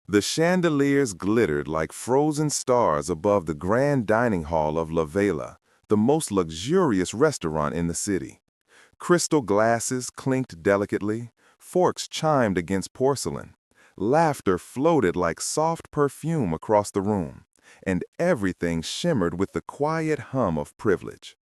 The chandeliers glittered like frozen stars above the grand dining hall of La Vela, the most luxurious restaurant in the city. Crystal glasses clinked delicately, forks chimed against porcelain. Laughter floated like soft perfume across the room, and everything shimmered with the quiet hum of privilege.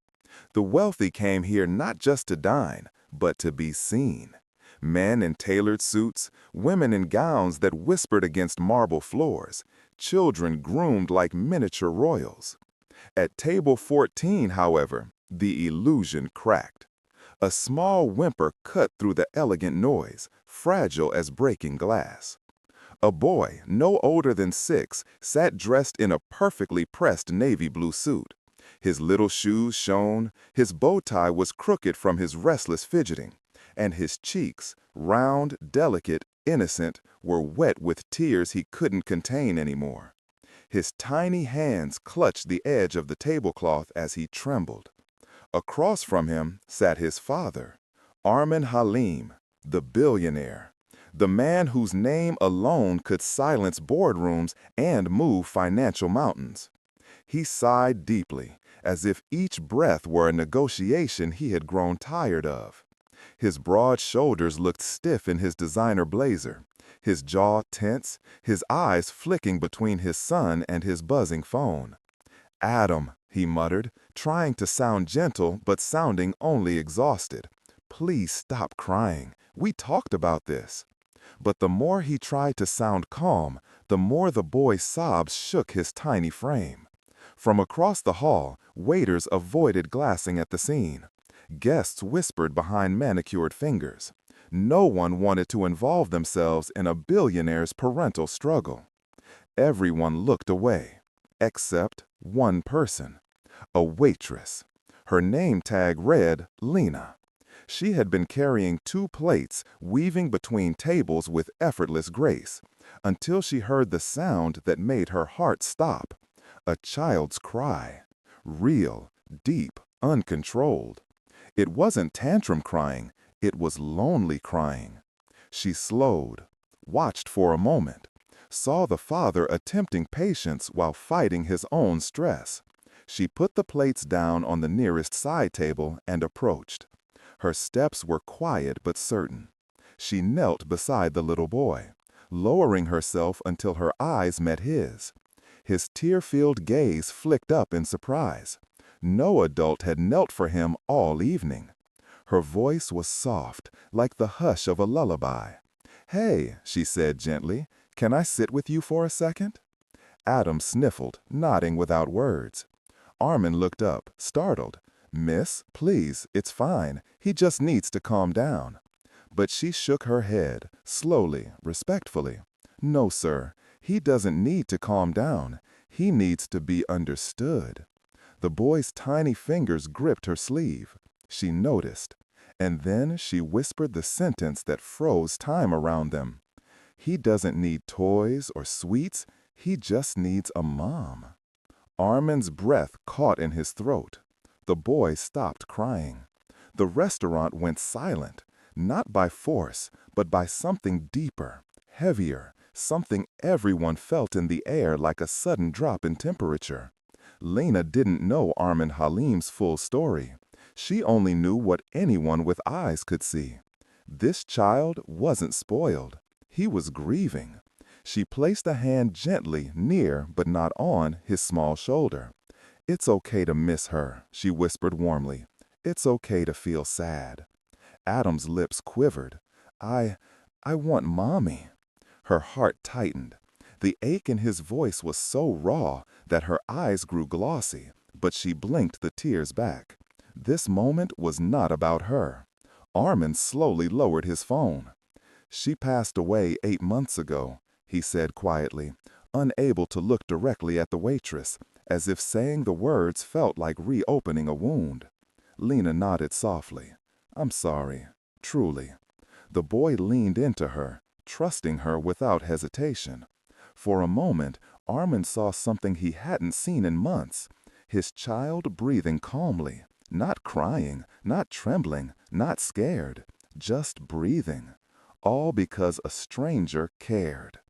The wealthy came here not just to dine, but to be seen. Men in tailored suits, women in gowns that whispered against marble floors, children groomed like miniature royals. At table 14, however, the illusion cracked. A small whimper cut through the elegant noise, fragile as breaking glass. A boy, no older than 6, sat dressed in a perfectly pressed navy blue suit. His little shoes shone, his bow tie was crooked from his restless fidgeting, and his cheeks, round, delicate, innocent, were wet with tears he couldn't contain anymore. His tiny hands clutched the edge of the tablecloth as he trembled. Across from him sat his father, Arman Haleem, the billionaire, the man whose name alone could silence boardrooms and move financial mountains. He sighed deeply, as if each breath were a negotiation he had grown tired of. His broad shoulders looked stiff in his designer blazer, his jaw tense, his eyes flicking between his son and his buzzing phone. "Adam," he muttered, trying to sound gentle but sounding only exhausted. "Please stop crying. We talked about this." But the more he tried to sound calm, the more the boy's sobs shook his tiny frame. From across the hall, waiters avoided glancing at the scene. Guests whispered behind manicured fingers. No one wanted to involve themselves in a billionaire's parental struggle. Everyone looked away, except one person, a waitress. Her name tag read Lina. She had been carrying 2 plates, weaving between tables with effortless grace, until she heard the sound that made her heart stop. A child's cry. Real, deep, uncontrolled. It wasn't tantrum crying, it was lonely crying. She slowed, watched for a moment, saw the father attempting patience while fighting his own stress. She put the plates down on the nearest side table and approached. Her steps were quiet but certain. She knelt beside the little boy, lowering herself until her eyes met his. His tear-filled gaze flicked up in surprise. No adult had knelt for him all evening. Her voice was soft, like the hush of a lullaby. "Hey," she said gently, "can I sit with you for a second?" Adam sniffled, nodding without words. Arman looked up, startled. "Miss, please, it's fine. He just needs to calm down." But she shook her head, slowly, respectfully. "No, sir. He doesn't need to calm down. He needs to be understood." The boy's tiny fingers gripped her sleeve. She noticed. And then she whispered the sentence that froze time around them. "He doesn't need toys or sweets. He just needs a mom." Arman's breath caught in his throat. The boy stopped crying. The restaurant went silent, not by force, but by something deeper, heavier, something everyone felt in the air like a sudden drop in temperature. Lina didn't know Arman Haleem's full story. She only knew what anyone with eyes could see. This child wasn't spoiled. He was grieving. She placed a hand gently near, but not on, his small shoulder. "It's okay to miss her," she whispered warmly. "It's okay to feel sad." Adam's lips quivered. I want mommy." Her heart tightened. The ache in his voice was so raw that her eyes grew glossy, but she blinked the tears back. This moment was not about her. Arman slowly lowered his phone. "She passed away 8 months ago," he said quietly, unable to look directly at the waitress, as if saying the words felt like reopening a wound. Lina nodded softly. "I'm sorry, truly." The boy leaned into her, trusting her without hesitation. For a moment, Arman saw something he hadn't seen in months. His child breathing calmly, not crying, not trembling, not scared, just breathing. All because a stranger cared.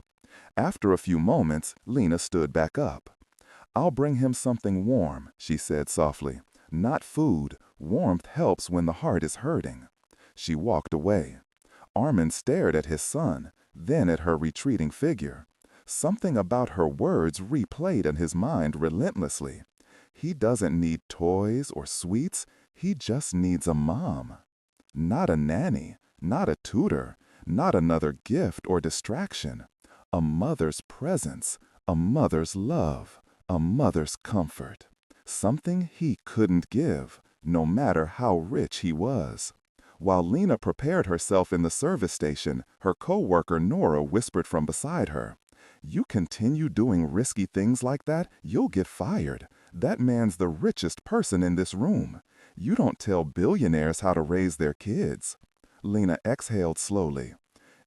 After a few moments, Lina stood back up. "I'll bring him something warm," she said softly. "Not food. Warmth helps when the heart is hurting." She walked away. Arman stared at his son, then at her retreating figure. Something about her words replayed in his mind relentlessly. He doesn't need toys or sweets, he just needs a mom. Not a nanny, not a tutor, not another gift or distraction. A mother's presence, a mother's love, a mother's comfort. Something he couldn't give, no matter how rich he was. While Lina prepared herself in the service station, her co-worker Nora whispered from beside her, "You continue doing risky things like that, you'll get fired. That man's the richest person in this room. You don't tell billionaires how to raise their kids." Lina exhaled slowly.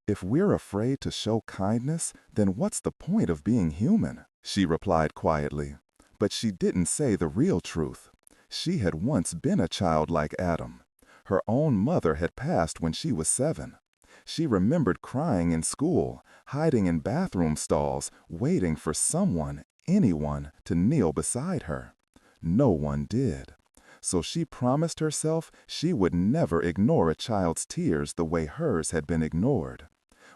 "If we're afraid to show kindness, then what's the point of being human?" she replied quietly. But she didn't say the real truth. She had once been a child like Adam. Her own mother had passed when she was 7. She remembered crying in school, hiding in bathroom stalls, waiting for someone, anyone, to kneel beside her. No one did. So she promised herself she would never ignore a child's tears the way hers had been ignored.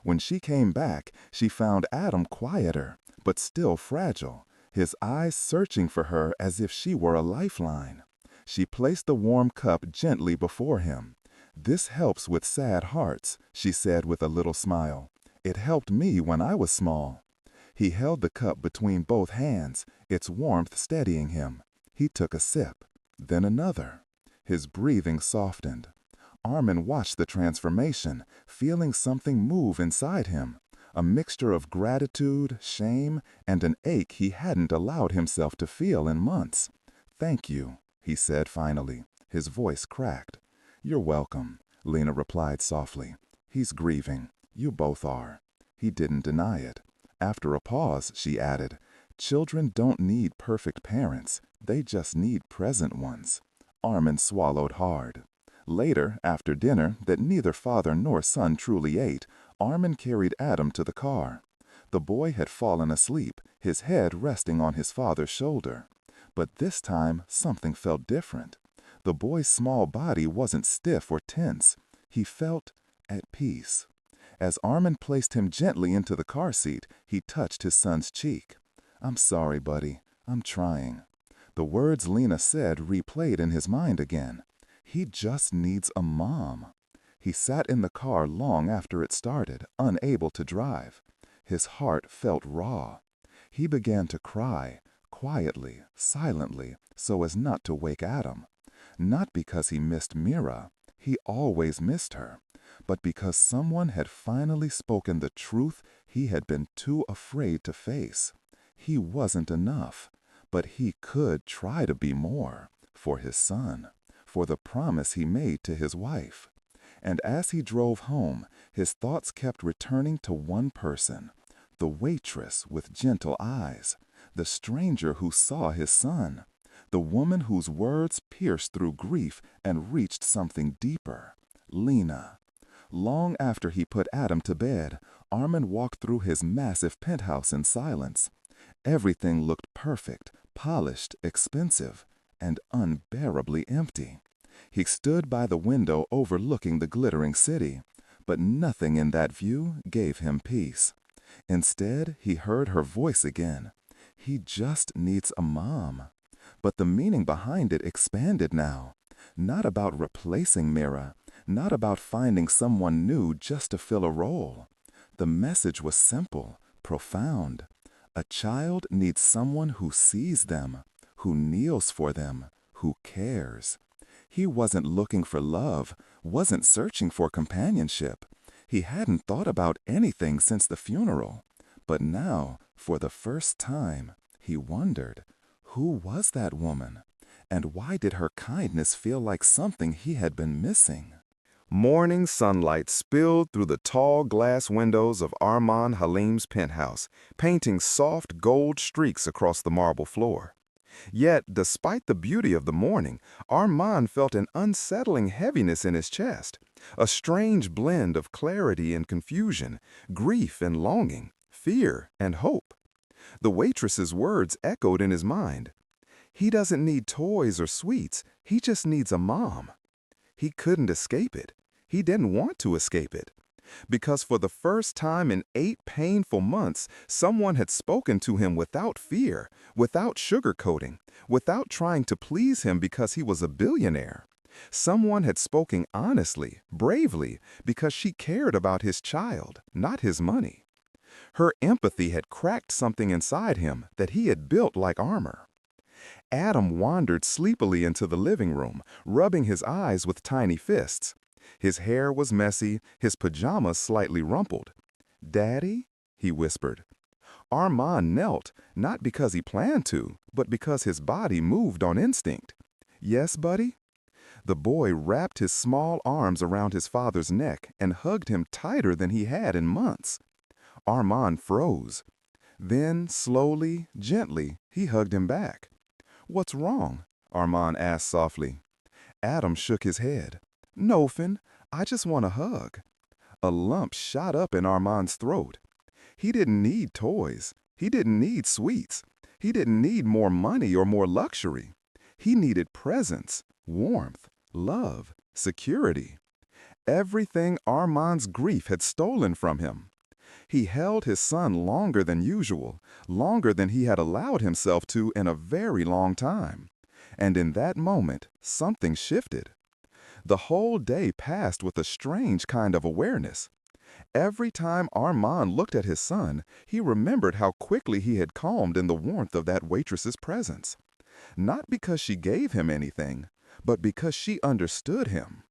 When she came back, she found Adam quieter, but still fragile, his eyes searching for her as if she were a lifeline. She placed the warm cup gently before him. "This helps with sad hearts," she said with a little smile. "It helped me when I was small." He held the cup between both hands, its warmth steadying him. He took a sip, then another. His breathing softened. Arman watched the transformation, feeling something move inside him, a mixture of gratitude, shame, and an ache he hadn't allowed himself to feel in months. "Thank you," he said finally. His voice cracked. "You're welcome," Lina replied softly. "He's grieving. You both are." He didn't deny it. After a pause, she added, "Children don't need perfect parents. They just need present ones." Arman swallowed hard. Later, after dinner that neither father nor son truly ate, Arman carried Adam to the car. The boy had fallen asleep, his head resting on his father's shoulder. But this time, something felt different. The boy's small body wasn't stiff or tense. He felt at peace. As Arman placed him gently into the car seat, he touched his son's cheek. "I'm sorry, buddy. I'm trying." The words Lina said replayed in his mind again. He just needs a mom. He sat in the car long after it started, unable to drive. His heart felt raw. He began to cry, quietly, silently, so as not to wake Adam. Not because he missed Mira, he always missed her, but because someone had finally spoken the truth he had been too afraid to face. He wasn't enough, but he could try to be more, for his son, for the promise he made to his wife. And as he drove home, his thoughts kept returning to one person, the waitress with gentle eyes, the stranger who saw his son, the woman whose words pierced through grief and reached something deeper, Lina. Long after he put Adam to bed, Arman walked through his massive penthouse in silence. Everything looked perfect, polished, expensive, and unbearably empty. He stood by the window overlooking the glittering city, but nothing in that view gave him peace. Instead, he heard her voice again. He just needs a mom. But the meaning behind it expanded now. Not about replacing Mira, not about finding someone new just to fill a role. The message was simple, profound. A child needs someone who sees them, who kneels for them, who cares. He wasn't looking for love, wasn't searching for companionship. He hadn't thought about anything since the funeral. But now, for the first time, he wondered, who was that woman? And why did her kindness feel like something he had been missing? Morning sunlight spilled through the tall glass windows of Arman Haleem's penthouse, painting soft gold streaks across the marble floor. Yet, despite the beauty of the morning, Arman felt an unsettling heaviness in his chest, a strange blend of clarity and confusion, grief and longing, fear, and hope. The waitress's words echoed in his mind. He doesn't need toys or sweets, he just needs a mom. He couldn't escape it. He didn't want to escape it. Because for the first time in 8 painful months, someone had spoken to him without fear, without sugarcoating, without trying to please him because he was a billionaire. Someone had spoken honestly, bravely, because she cared about his child, not his money. Her empathy had cracked something inside him that he had built like armor. Adam wandered sleepily into the living room, rubbing his eyes with tiny fists. His hair was messy, his pajamas slightly rumpled. "Daddy?" he whispered. Arman knelt, not because he planned to, but because his body moved on instinct. "Yes, buddy?" The boy wrapped his small arms around his father's neck and hugged him tighter than he had in months. Arman froze. Then, slowly, gently, he hugged him back. "What's wrong?" Arman asked softly. Adam shook his head. "Nothing. I just want a hug." A lump shot up in Arman's throat. He didn't need toys. He didn't need sweets. He didn't need more money or more luxury. He needed presence, warmth, love, security. Everything Arman's grief had stolen from him. He held his son longer than usual, longer than he had allowed himself to in a very long time. And in that moment, something shifted. The whole day passed with a strange kind of awareness. Every time Arman looked at his son, he remembered how quickly he had calmed in the warmth of that waitress's presence. Not because she gave him anything, but because she understood him.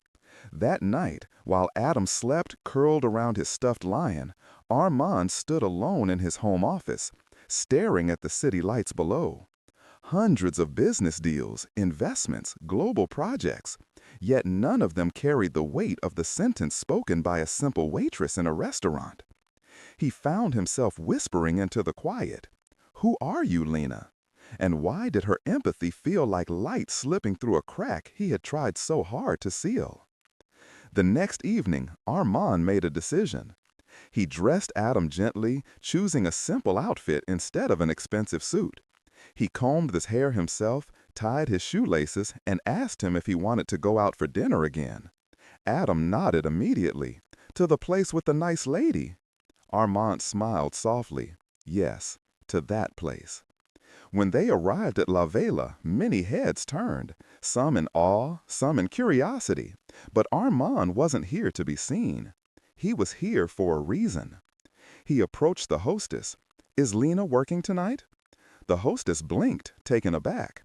That night, while Adam slept curled around his stuffed lion, Arman stood alone in his home office, staring at the city lights below. Hundreds of business deals, investments, global projects, yet none of them carried the weight of the sentence spoken by a simple waitress in a restaurant. He found himself whispering into the quiet, "Who are you, Lina?" And why did her empathy feel like light slipping through a crack he had tried so hard to seal? The next evening, Arman made a decision. He dressed Adam gently, choosing a simple outfit instead of an expensive suit. He combed his hair himself, tied his shoelaces, and asked him if he wanted to go out for dinner again. Adam nodded immediately. "To the place with the nice lady." Armand smiled softly. Yes, to that place. When they arrived at La Vela, many heads turned, some in awe, some in curiosity. But Armand wasn't here to be seen. He was here for a reason. He approached the hostess. "Is Lina working tonight?" The hostess blinked, taken aback.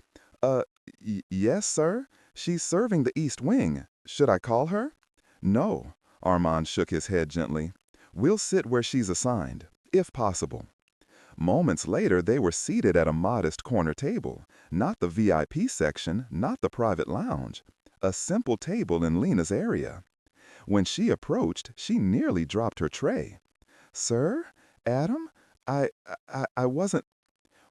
Yes, sir. She's serving the East Wing. Should I call her?" "No." Armand shook his head gently. "We'll sit where she's assigned, if possible." Moments later, they were seated at a modest corner table, not the VIP section, not the private lounge, a simple table in Lina's area. When she approached, she nearly dropped her tray. "Sir? Adam? I wasn't—"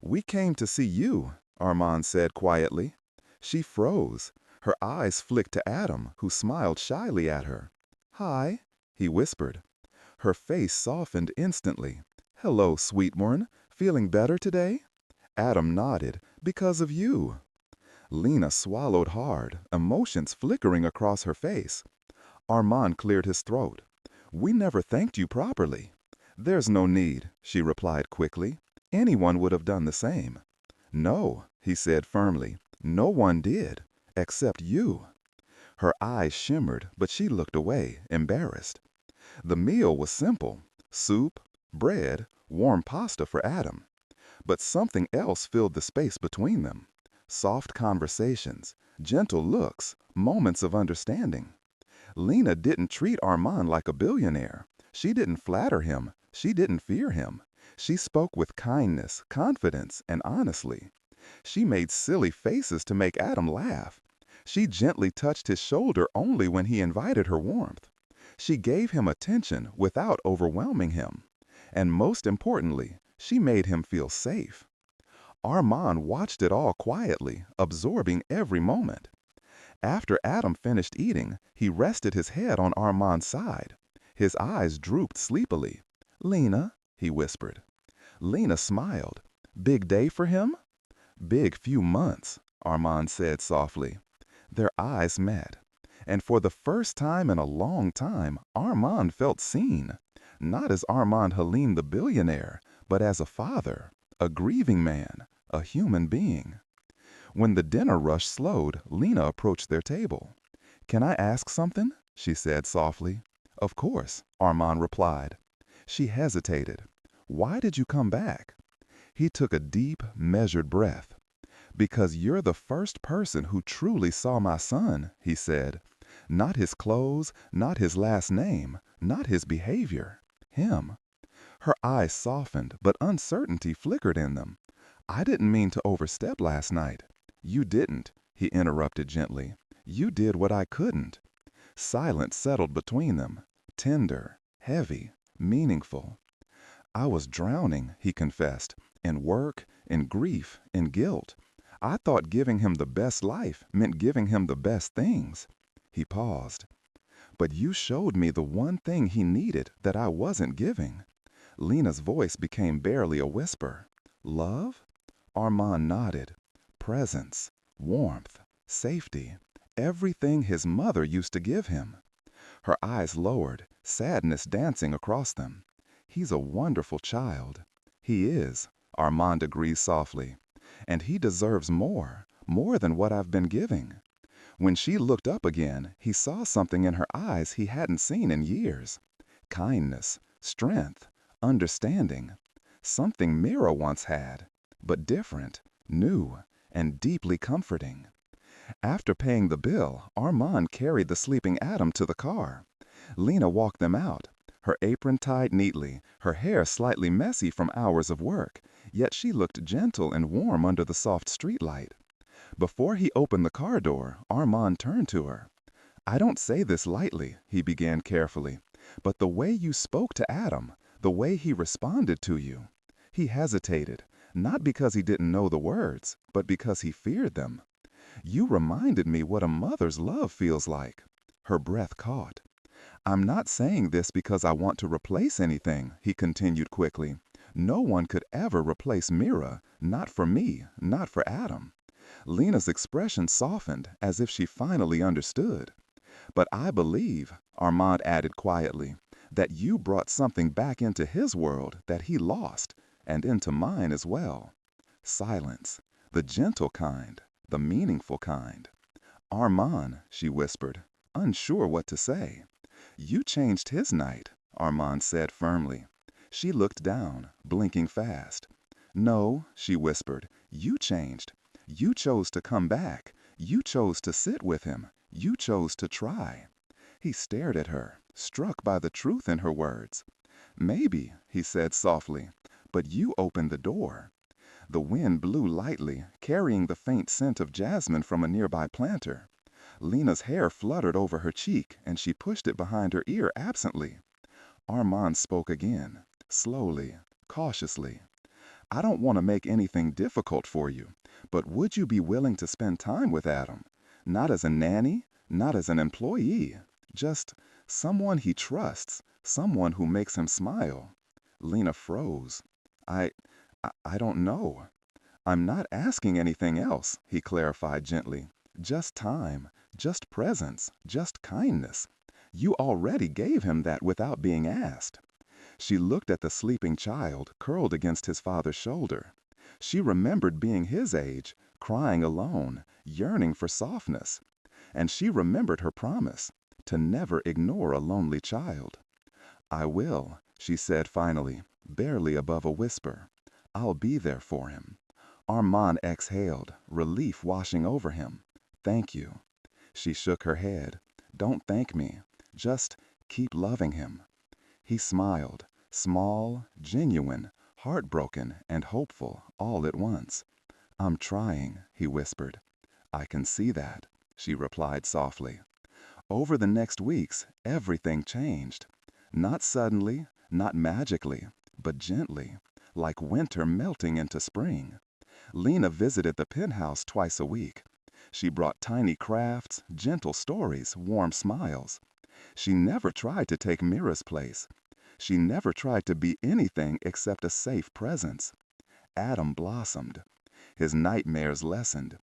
"We came to see you," Armand said quietly. She froze. Her eyes flicked to Adam, who smiled shyly at her. "Hi," he whispered. Her face softened instantly. "Hello, sweet one. Feeling better today?" Adam nodded. "Because of you." Lina swallowed hard, emotions flickering across her face. Armand cleared his throat. "We never thanked you properly." "There's no need," she replied quickly. "Anyone would have done the same." "No," he said firmly. "No one did, except you." Her eyes shimmered, but she looked away, embarrassed. The meal was simple. Soup, bread, warm pasta for Adam. But something else filled the space between them. Soft conversations, gentle looks, moments of understanding. Lina didn't treat Armand like a billionaire. She didn't flatter him. She didn't fear him. She spoke with kindness, confidence, and honestly. She made silly faces to make Adam laugh. She gently touched his shoulder only when he invited her warmth. She gave him attention without overwhelming him. And most importantly, she made him feel safe. Armand watched it all quietly, absorbing every moment. After Adam finished eating, he rested his head on Armand's side. His eyes drooped sleepily. "Lina," he whispered. Lina smiled. Big day for him? Big few months, Arman said softly. Their eyes met. And for the first time in a long time, Arman felt seen. Not as Arman Haleem the billionaire, but as a father, a grieving man, a human being. When the dinner rush slowed, Lina approached their table. Can I ask something? She said softly. Of course, Arman replied. She hesitated. Why did you come back? He took a deep, measured breath. Because you're the first person who truly saw my son, he said. Not his clothes, not his last name, not his behavior. Him. Her eyes softened, but uncertainty flickered in them. I didn't mean to overstep last night. You didn't, he interrupted gently. You did what I couldn't. Silence settled between them, tender, heavy, meaningful. I was drowning, he confessed, in work, in grief, in guilt. I thought giving him the best life meant giving him the best things. He paused. But you showed me the one thing he needed that I wasn't giving. Lina's voice became barely a whisper. Love? Arman nodded. Presence, warmth, safety, everything his mother used to give him. Her eyes lowered, sadness dancing across them. He's a wonderful child. He is, Armand agrees softly. And he deserves more, more than what I've been giving. When she looked up again, he saw something in her eyes he hadn't seen in years. Kindness, strength, understanding. Something Mira once had, but different, new, and deeply comforting. After paying the bill, Armand carried the sleeping Adam to the car. Lina walked them out, her apron tied neatly, her hair slightly messy from hours of work, yet she looked gentle and warm under the soft streetlight. Before he opened the car door, Armand turned to her. I don't say this lightly, he began carefully, but the way you spoke to Adam, the way he responded to you. He hesitated, not because he didn't know the words, but because he feared them. You reminded me what a mother's love feels like. Her breath caught. I'm not saying this because I want to replace anything, he continued quickly. No one could ever replace Mira, not for me, not for Adam. Lina's expression softened as if she finally understood. But I believe, Armand added quietly, that you brought something back into his world that he lost, and into mine as well. Silence, the gentle kind, the meaningful kind. Armand, she whispered, unsure what to say. You changed his night, Armand said firmly. She looked down, blinking fast. No, she whispered, you changed. You chose to come back. You chose to sit with him. You chose to try. He stared at her, struck by the truth in her words. Maybe, he said softly, but you opened the door. The wind blew lightly, carrying the faint scent of jasmine from a nearby planter. Lina's hair fluttered over her cheek, and she pushed it behind her ear absently. Armand spoke again, slowly, cautiously. I don't want to make anything difficult for you, but would you be willing to spend time with Adam? Not as a nanny, not as an employee, just someone he trusts, someone who makes him smile. Lina froze. I don't know. I'm not asking anything else, he clarified gently. Just time, just presence, just kindness. You already gave him that without being asked. She looked at the sleeping child curled against his father's shoulder. She remembered being his age, crying alone, yearning for softness. And she remembered her promise to never ignore a lonely child. I will, she said finally, barely above a whisper. I'll be there for him. Armand exhaled, relief washing over him. Thank you. She shook her head. Don't thank me. Just keep loving him. He smiled, small, genuine, heartbroken, and hopeful all at once. I'm trying, he whispered. I can see that, she replied softly. Over the next weeks, everything changed. Not suddenly, not magically, but gently, like winter melting into spring. Lina visited the penthouse twice a week. She brought tiny crafts, gentle stories, warm smiles. She never tried to take Mira's place. She never tried to be anything except a safe presence. Adam blossomed. His nightmares lessened.